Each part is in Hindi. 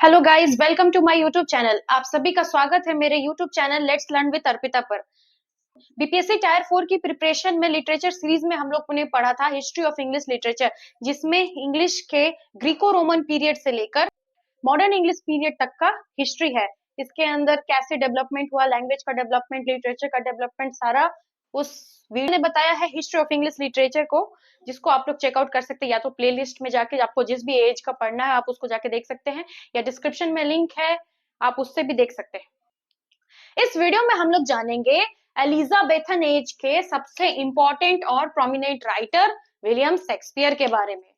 Hello guys, welcome to my YouTube channel. आप सभी का स्वागत है मेरे YouTube channel let's learn with Arpita पर। बीपीएससी टायर 4 की प्रिपरेशन में लिटरेचर सीरीज में हम लोग ने पढ़ा था हिस्ट्री ऑफ इंग्लिश लिटरेचर, जिसमें इंग्लिश के ग्रीको रोमन पीरियड से लेकर मॉडर्न इंग्लिश पीरियड तक का हिस्ट्री है। इसके अंदर कैसे डेवलपमेंट हुआ, लैंग्वेज का डेवलपमेंट, लिटरेचर का डेवलपमेंट, सारा उस वीडियो ने बताया है हिस्ट्री ऑफ इंग्लिश लिटरेचर को, जिसको आप लोग चेकआउट कर सकते हैं। या तो प्लेलिस्ट में जाके आपको जिस भी एज का पढ़ना है आप उसको जाके देख सकते हैं, या डिस्क्रिप्शन में लिंक है, आप उससे भी देख सकते हैं। इस वीडियो में हम लोग जानेंगे एलिजाबेथन एज के सबसे इंपॉर्टेंट और प्रोमिनेंट राइटर विलियम शेक्सपियर के बारे में।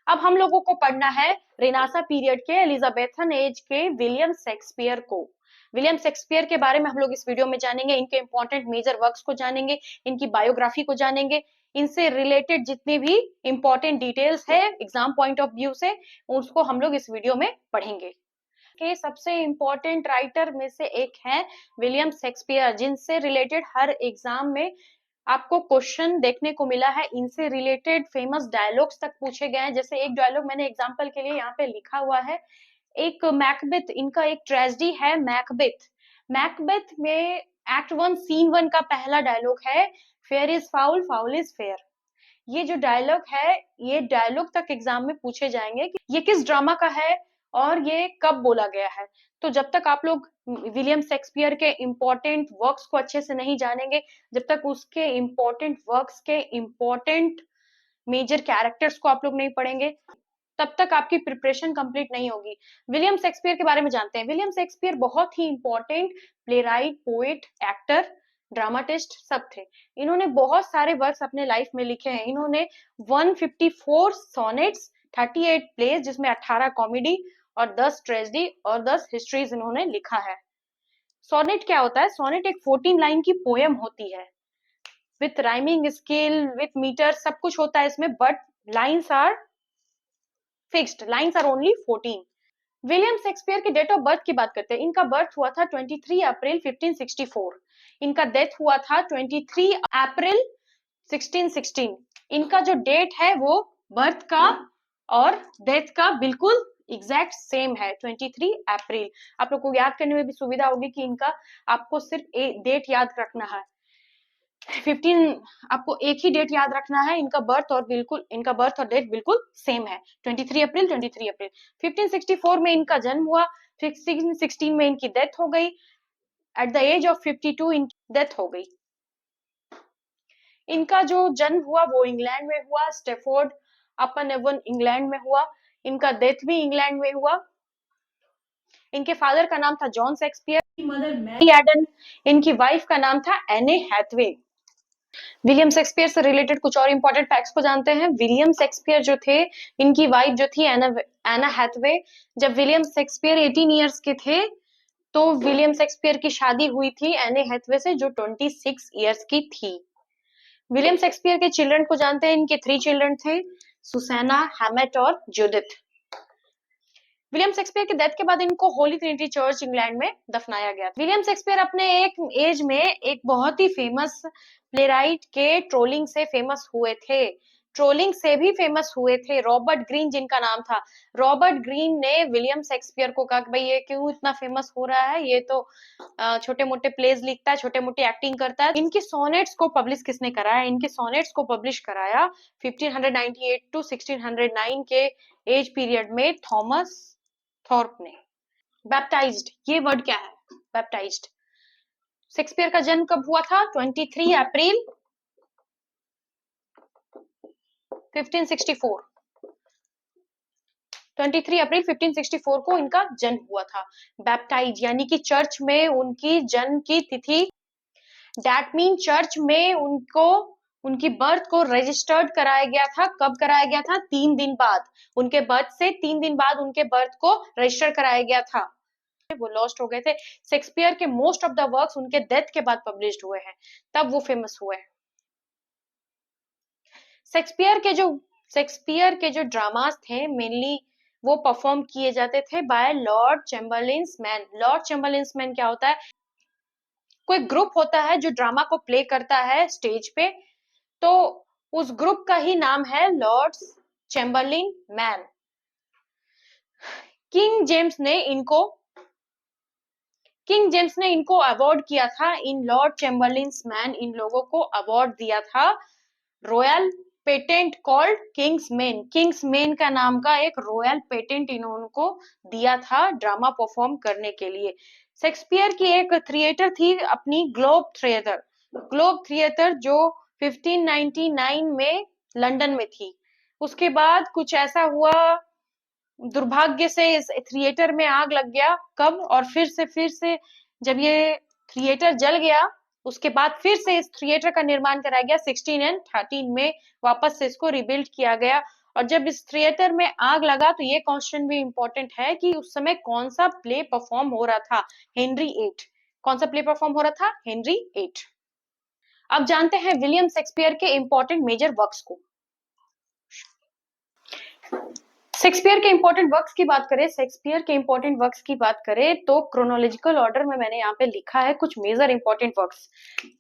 अब हम लोगों को पढ़ना है रेनासा पीरियड के एलिजाबेथन एज के विलियम शेक्सपियर को। विलियम शेक्सपियर के बारे में हम लोग इस वीडियो में जानेंगे, इनके इंपॉर्टेंट मेजर वर्क्स को जानेंगे, इनकी बायोग्राफी को जानेंगे, इनसे रिलेटेड जितनी भी इंपॉर्टेंट डिटेल्स है एग्जाम पॉइंट ऑफ व्यू से, उसको हम लोग इस वीडियो में पढ़ेंगे। के सबसे इंपॉर्टेंट राइटर में से एक है विलियम शेक्सपियर, जिनसे रिलेटेड हर एग्जाम में आपको क्वेश्चन देखने को मिला है। इनसे रिलेटेड फेमस डायलॉग्स तक पूछे गए हैं। जैसे एक डायलॉग मैंने एग्जांपल के लिए यहाँ पे लिखा हुआ है, एक मैकबेथ, इनका एक ट्रेजेडी है मैकबेथ। मैकबेथ में एक्ट 1 सीन 1 का पहला डायलॉग है, fair is foul, foul is fair. ये जो डायलॉग है, ये डायलॉग तक एग्जाम में पूछे जाएंगे कि ये किस ड्रामा का है और ये कब बोला गया है। तो जब तक आप लोग विलियम शेक्सपियर के इंपॉर्टेंट वर्क्स को अच्छे से नहीं जानेंगे, जब तक उसके इंपॉर्टेंट वर्क्स के इंपॉर्टेंट मेजर कैरेक्टर्स को आप लोग नहीं पढ़ेंगे, तब तक आपकी प्रिपरेशन कंप्लीट नहीं होगी। विलियम शेक्सपियर के बारे में जानते हैं। विलियम शेक्सपियर बहुत ही important playwright, poet, actor, dramatist सब थे। इन्होंने बहुत सारे वर्क्स अपने लाइफ में लिखे हैं। इन्होंने 154 सोनेट्स, 38 प्लेज, जिसमें 18 कॉमेडी और 10 ट्रेजेडी और 10 हिस्ट्रीज इन्होंने लिखा है। सोनेट क्या होता है? सोनेट एक 14 लाइन की पोएम होती है, with rhyming scale, with meter, सब कुछ होता है इसमें, but lines are fixed, lines are only 14। William Shakespeare की डेट ऑफ बर्थ की बात करते हैं। इनका बर्थ हुआ था 23 अप्रैल 1564। इनका डेथ हुआ था 23 अप्रैल 1616। इनका जो डेट है वो बर्थ का और डेथ का बिल्कुल एग्जैक्ट सेम है, 23 अप्रैल। आप लोग को याद करने में भी सुविधा होगी कि इनका आपको सिर्फ डेट याद रखना है। 15, आपको एक ही डेट याद रखना है, इनका बर्थ और बिल्कुल इनका बर्थ और डेट बिल्कुल सेम है, 23 अप्रैल 23 अप्रैल। 1564 में इनका जन्म हुआ, 1616 में इनकी डेथ हो गई। एट द एज ऑफ 52 इनकी डेथ हो गई। इनका जो जन्म हुआ वो इंग्लैंड में हुआ, स्टेफोर्ड अपन एवन इंग्लैंड में हुआ। इनका डेथ भी इंग्लैंड में हुआ। इनके फादर का नाम था John Shakespeare, mother Mary Arden, इनकी वाइफ का नाम था एने हैथवे। विलियम शेक्सपियर से रिलेटेड कुछ और इंपॉर्टेंट फैक्ट्स को जानते हैं। विलियम शेक्सपियर जो थे, इनकी वाइफ जो थी एना हैथवे, जब विलियम शेक्सपियर 18 इयर्स के थे तो विलियम शेक्सपियर की शादी हुई थी एने हैथवे से, जो 26 इयर्स की थी। विलियम शेक्सपियर के चिल्ड्रन को जानते हैं। इनके 3 चिल्ड्रन थे, सुसैना, हैमेट और जूडिथ। विलियम शेक्सपियर की डेथ के बाद इनको होली ट्रिनिटी चर्च इंग्लैंड में दफनाया गया। विलियम शेक्सपियर अपने एक एज में एक बहुत ही फेमस प्लेराइट के ट्रोलिंग से फेमस हुए थे। ट्रोलिंग से भी फेमस हुए थे। रॉबर्ट ग्रीन जिनका नाम था, रॉबर्ट ग्रीन ने विलियम शेक्सपियर को कहा कि भाई ये क्यों इतना फेमस हो रहा है, ये तो छोटे मोटे प्लेज लिखता है, छोटे मोटे एक्टिंग करता है। इनकी सोनेट्स को पब्लिश किसने कराया? इनके सोनेट्स को पब्लिश कराया 1598 टू 1609 के एज पीरियड में थॉमस थॉर्प ने। बैप्टाइज्ड, ये वर्ड क्या है? बैप्टाइज्ड। शेक्सपियर का जन्म कब हुआ था? 23 अप्रैल 1564। 23 अप्रैल 1564 को इनका जन्म हुआ था। बैप्टाइज यानी कि चर्च में उनकी जन्म की तिथि, दैट मीन चर्च में उनको उनकी बर्थ को रजिस्टर्ड कराया गया था। कब कराया गया था? 3 दिन बाद, उनके बर्थ से 3 दिन बाद उनके बर्थ को रजिस्टर कराया गया था। वो लॉस्ट हो गए थे। शेक्सपियर के मोस्ट ऑफ द वर्क्स उनके डेथ के बाद पब्लिश्ड हुए हैं, तब वो फेमस हुए हैं। शेक्सपियर के जो ड्रामास थे मेनली वो परफॉर्म किए जाते थे by Lord Chamberlain's man. Lord Chamberlain's man क्या होता है? कोई ग्रुप होता है जो ड्रामा को प्ले करता है स्टेज पे, तो उस ग्रुप का ही नाम है Lord Chamberlain man. King James ने इनको अवार्ड किया था, इन लॉर्ड चैम्बरलिन्स मैन इन लोगों को अवार्ड दिया था royal patent called Kings main. Kings main का नाम का एक रॉयल पेटेंट इन्होंने दिया था ड्रामा परफॉर्म करने के लिए। शेक्सपियर की एक थिएटर थी अपनी ग्लोब थिएटर जो 1599 में लंदन में थी। उसके बाद कुछ ऐसा हुआ, दुर्भाग्य से इस थिएटर में आग लग गया। कब? और फिर से जब ये थिएटर जल गया उसके बाद फिर से इस थिएटर का निर्माण कराया गया 1613 में, वापस से इसको रिबिल्ड किया गया। और जब इस थिएटर में आग लगा तो ये क्वेश्चन भी इंपॉर्टेंट है कि उस समय कौन सा प्ले परफॉर्म हो रहा था? Henry eight. कौन सा प्ले परफॉर्म हो रहा था? Henry eight. अब जानते हैं विलियम शेक्सपियर के इंपॉर्टेंट मेजर वर्क्स को। शेक्सपियर के इंपॉर्टेंट वर्क्स की बात करें तो क्रोनोलॉजिकल ऑर्डर में मैंने यहाँ पे लिखा है कुछ मेजर इंपॉर्टेंट वर्क्स,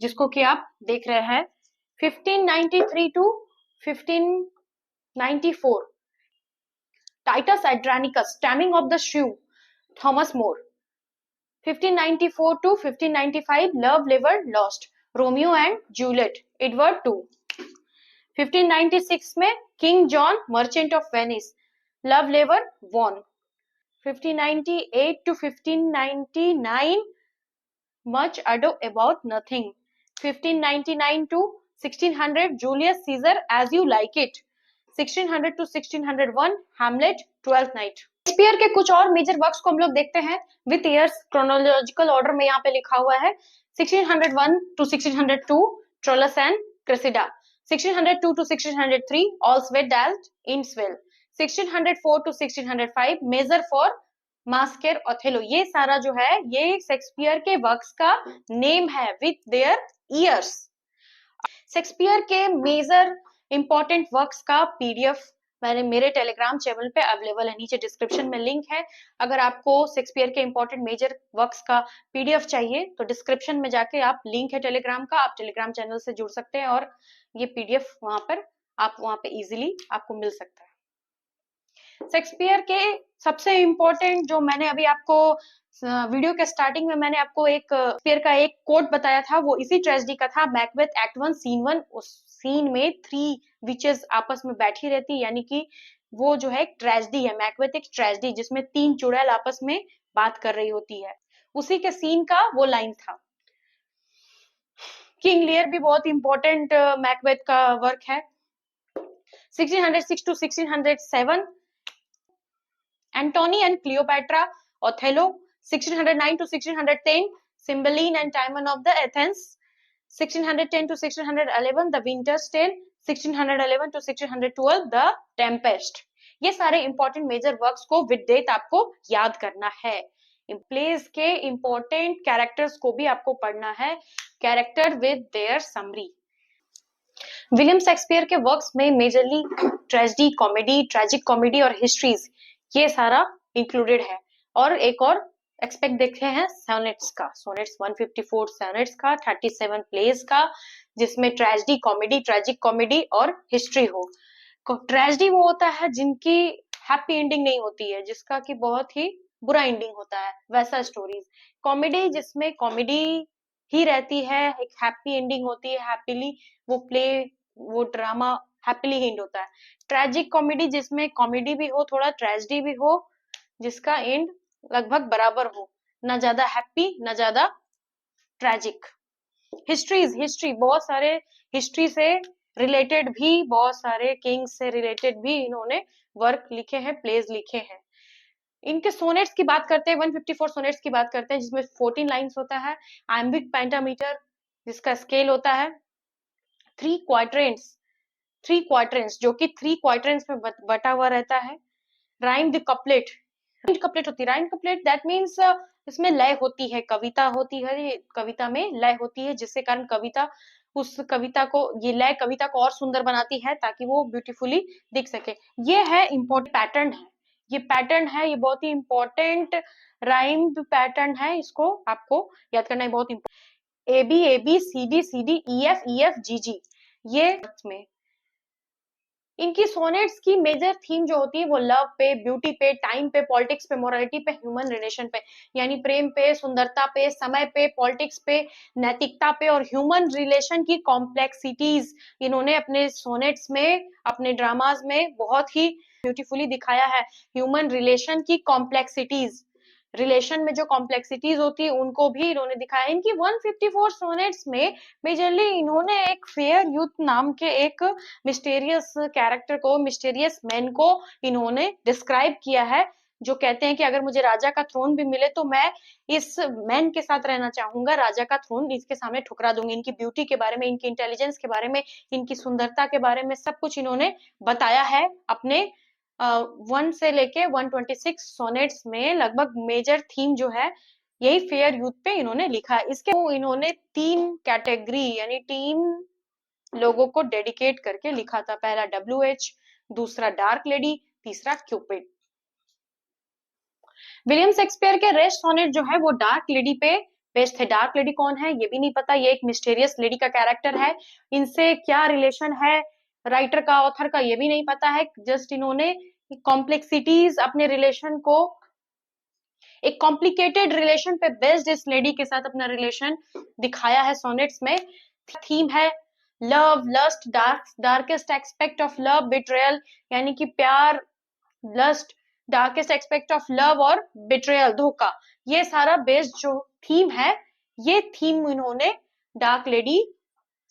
जिसको कि आप देख रहे हैं। 1593 to 1594 Titus Andronicus, Taming of the Shrew, Thomas More. 1594 to 1595 Love लेवर Lost, Romeo and Juliet, Edward two. 1596 में King John Merchant of Venice, Love लेवर Won. 1598 to 1599 much ado about nothing. 1599 to 1600 Julius Caesar as you like it. 1600 to 1601 Hamlet, Twelfth Night. Shakespeare के कुछ और मेजर वर्क्स को हम लोग देखते हैं विथ ईयर्स क्रोनोलॉजिकल ऑर्डर में यहाँ पे लिखा हुआ है। 1601 to 1602 Troilus and Cressida. 1602 to 1603 Allswedalt Innswell। 1604 to 1605 Measure for Measure Othello. ये सारा जो है ये शेक्सपियर के वर्क्स का नेम है विथ देयर ईयर्स। शेक्सपियर के मेजर इंपॉर्टेंट वर्क्स का पीडीएफ मैंने मेरे टेलीग्राम चैनल पे अवेलेबल है, नीचे डिस्क्रिप्शन में लिंक है। अगर आपको शेक्सपियर के इंपॉर्टेंट मेजर वर्क्स का पीडीएफ चाहिए तो डिस्क्रिप्शन में जाके आप लिंक है टेलीग्राम का, आप टेलीग्राम चैनल से जुड़ सकते हैं और ये पीडीएफ वहां पे इजीली आपको मिल सकता है। शेक्सपियर के सबसे इंपॉर्टेंट जो मैंने अभी आपको वीडियो के स्टार्टिंग में मैंने आपको एक शेक्सपियर का एक कोट बताया था वो इसी ट्रेजेडी का था, मैकबेथ एक्ट 1 सीन 1। उस सीन में 3 विचेस आपस में बैठी रहती, यानी कि वो जो है एक ट्रेजेडी है, मैकबेथ एक ट्रेजेडी जिसमें 3 चुड़ैल आपस में बात कर रही होती है, उसी के सीन का वो लाइन था। किंग लियर भी बहुत इंपॉर्टेंट मैकबेथ का वर्क है। 1606 to 1607 Antony and Cleopatra, Othello। 1609 to 1610 Cymbeline and Timon of the Athens। 1610 to 1611 The Winter's Tale। 1611 to 1612 The Tempest। ये सारे इंपॉर्टेंट मेजर वर्क्स को विद डेट आपको याद करना है। प्लेस के इंपॉर्टेंट कैरेक्टर्स को भी आपको पढ़ना है, character with their summary. William Shakespeare के वर्क्स में majorly tragedy, comedy, tragic comedy और हिस्ट्रीज ये सारा इंक्लूडेड है। और एक और एक्सपेक्ट देखते हैं सोनेट्स का, सोनेट्स 154 सोनेट्स का, 37 प्लेस का, जिसमें ट्रेजेडी, कॉमेडी, ट्रेजिक कॉमेडी और हिस्ट्री हो। ट्रेजेडी वो होता है जिनकी हैप्पी एंडिंग नहीं होती है, जिसका कि बहुत ही बुरा एंडिंग होता है, वैसा स्टोरीज। कॉमेडी जिसमें कॉमेडी ही रहती है, एक हैप्पी एंडिंग होती है, हैप्पीली वो प्ले वो ड्रामा हैप्पीली एंड होता है। ट्रेजिक कॉमेडी जिसमें कॉमेडी भी हो, थोड़ा ट्रेजेडी भी हो, जिसका एंड लगभग बराबर हो, ना ज्यादा हैप्पी ना ज्यादा ट्रेजिक। हिस्ट्री बहुत सारे हिस्ट्री से रिलेटेड भी, बहुत सारे किंग्स से रिलेटेड भी इन्होंने वर्क लिखे हैं, प्लेज लिखे हैं। इनके सोनेट्स की बात करते हैं, 154 सोनेट्स की बात करते हैं, जिसमें 14 लाइंस होता है। आइम्बिक पेंटामीटर जिसका स्केल होता है 3 क्वाड्रेंट्स जो कि 3 क्वाड्रेंट्स में बटा हुआ रहता है। राइम द कपलेट होती है, राइम कपलेट दैट मीन्स इसमें लय होती है, कविता होती है, कविता में लय होती है, जिससे कारण उस कविता को ये लय कविता को और सुंदर बनाती है ताकि वो ब्यूटीफुली दिख सके। ये है इम्पोर्टेंट पैटर्न है, ये बहुत ही इंपॉर्टेंट राइम पैटर्न है, इसको आपको याद करना है, बहुत important. A B C D E F G G, ये में इनकी सोनेट्स की मेजर थीम जो होती है वो लव पे, ब्यूटी पे, टाइम पे, पॉलिटिक्स पे, मोरालिटी पे, ह्यूमन रिलेशन पे, यानी प्रेम पे, सुंदरता पे, समय पे, पॉलिटिक्स पे, नैतिकता पे और ह्यूमन रिलेशन की कॉम्प्लेक्सिटीज इन्होंने अपने सोनेट्स में, अपने ड्रामाज में बहुत ही ब्यूटीफुली दिखाया है। ह्यूमन रिलेशन की कॉम्प्लेक्सिटीज, रिलेशन में जो कॉम्प्लेक्सिटीज होती है उनको भी इन्होंने दिखाया। इनकी 154 सोनेट्स में मेजरली इन्होंने एक फेयर यूथ नाम के एक मिस्टीरियस कैरेक्टर को, मिस्टीरियस मैन को इन्होंने डिस्क्राइब किया है, जो कहते हैं कि अगर मुझे राजा का थ्रोन भी मिले तो मैं इस मैन के साथ रहना चाहूंगा, राजा का थ्रोन इसके सामने ठुकरा दूंगी। इनकी ब्यूटी के बारे में, इनकी इंटेलिजेंस के बारे में, इनकी सुंदरता के बारे में सब कुछ इन्होंने बताया है अपने 1 से लेके 126 सोनेट्स में। लगभग मेजर थीम जो है यही फेयर यूथ पे इन्होंने लिखा है। इसके इन्होंने 3 कैटेगरी यानी 3 लोगों को डेडिकेट करके लिखा था। पहला WH, दूसरा डार्क लेडी, तीसरा क्यूपिड। विलियम शेक्सपियर के रेस्ट सोनेट जो है वो डार्क लेडी पे बेस्ड थे। डार्क लेडी कौन है ये भी नहीं पता, ये एक मिस्टीरियस लेडी का कैरेक्टर है। इनसे क्या रिलेशन है राइटर का, ऑथर का, ये भी नहीं पता है। जस्ट इन्होंने कॉम्प्लेक्सिटीज अपने रिलेशन को, एक कॉम्प्लिकेटेड रिलेशन पे बेस्ड इस लेडी के साथ अपना रिलेशन दिखाया है सोनेट्स में। थीम है love, lust, darkest expect of love, betrayal, यानी कि प्यार, lust, darkest expect of love और बिट्रेयल, धोखा। ये सारा बेस्ड जो थीम है, ये थीम इन्होंने डार्क लेडी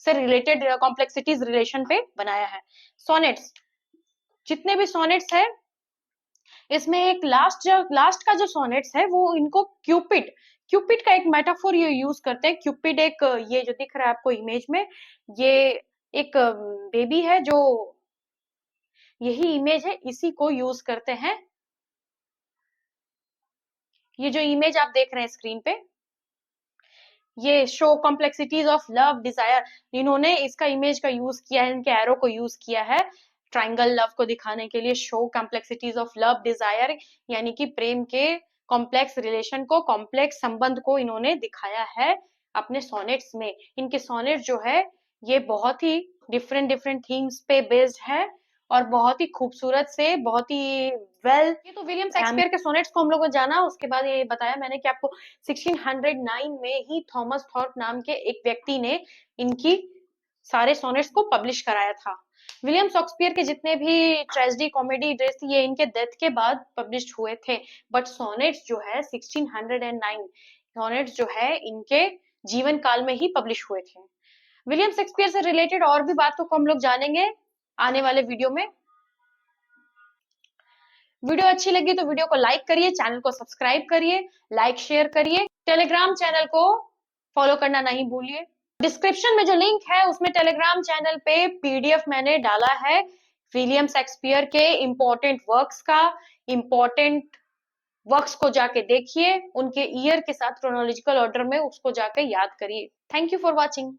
से रिलेटेड कॉम्प्लेक्सिटीज रिलेशन पे बनाया है। सोनेट्स, जितने भी सोनेट्स है इसमें एक लास्ट का जो सोनेट्स है वो इनको क्यूपिड, क्यूपिड का एक मेटाफोर ये यूज करते हैं। क्यूपिड एक, ये जो दिख रहा है आपको इमेज में, ये एक बेबी है, जो यही इमेज है, इसी को यूज करते हैं। ये जो इमेज आप देख रहे हैं स्क्रीन पे, ये show complexities of love desire, इन्होंने इसका इमेज का यूज किया है, इनके एरो को यूज किया है ट्राइंगल लव को दिखाने के लिए। Show complexities of love desire, यानी कि प्रेम के कॉम्प्लेक्स रिलेशन को, कॉम्प्लेक्स संबंध को इन्होंने दिखाया है अपने सोनेट्स में। इनके सोनेट जो है ये बहुत ही डिफरेंट डिफरेंट थीम्स पे बेस्ड है और बहुत ही खूबसूरत से, बहुत ही वेल। ये तो विलियम शेक्सपियर के सोनेट्स को हम लोगों ने जाना। उसके बाद ये बताया मैंने कि आपको 1609 में ही थॉमस थॉर्प नाम के एक व्यक्ति ने इनकी सारे सोनेट्स को पब्लिश कराया था। विलियम शेक्सपियर के जितने भी ट्रेजेडी, कॉमेडी, ड्रेस ये इनके डेथ के बाद पब्लिश हुए थे, बट सोनेट्स जो है 1609 सोनेट्स जो है इनके जीवन काल में ही पब्लिश हुए थे। विलियम शेक्सपियर से रिलेटेड और भी बातों को हम लोग जानेंगे आने वाले वीडियो में। वीडियो अच्छी लगी तो वीडियो को लाइक करिए, चैनल को सब्सक्राइब करिए, लाइक शेयर करिए, टेलीग्राम चैनल को फॉलो करना नहीं भूलिए। डिस्क्रिप्शन में जो लिंक है उसमें टेलीग्राम चैनल पे PDF मैंने डाला है विलियम शेक्सपियर के इम्पोर्टेंट वर्क्स का। इम्पोर्टेंट वर्क्स को जाके देखिए, उनके ईयर के साथ क्रोनोलॉजिकल ऑर्डर में उसको जाके याद करिए। Thank you for watching.